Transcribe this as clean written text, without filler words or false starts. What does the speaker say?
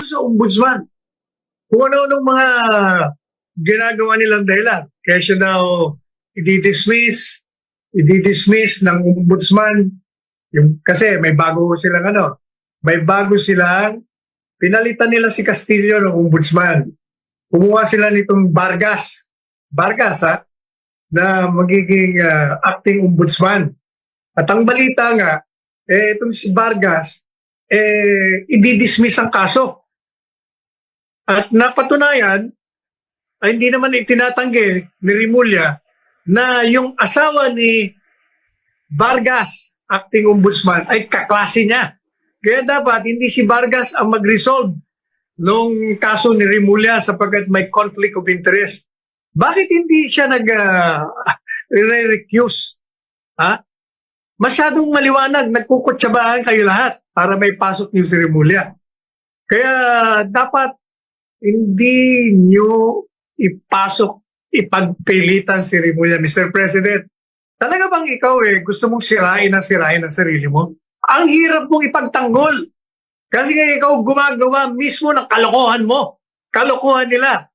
sa ombudsman. Kung ano-anong mga ginagawa nilang dahilan. Kaya siya daw i-dismiss ng ombudsman. Kasi may bago silang pinalitan nila si Castillo ng ombudsman. Kumuha sila nitong Vargas na magiging acting ombudsman. At ang balita nga, itong si Vargas, i-dismiss ang kaso. At napatunayan, ay hindi naman itinatanggi ni Remulla na yung asawa ni Vargas, acting ombudsman, ay kaklase niya. Kaya dapat hindi si Vargas ang mag-resolve nung kaso ni Remulla sapagkat may conflict of interest. Bakit hindi siya nag-recuse? Masyadong maliwanag, nagkukutsabaan kayo lahat para may pasok niyo si Remulla. Kaya dapat hindi nyo ipagpilitan si Remulla, Mr. President. Talaga bang ikaw gusto mong sirain ang sarili mo? Ang hirap mong ipagtanggol. Kasi nga ikaw gumagawa mismo ng kalokohan mo. Kalokohan nila.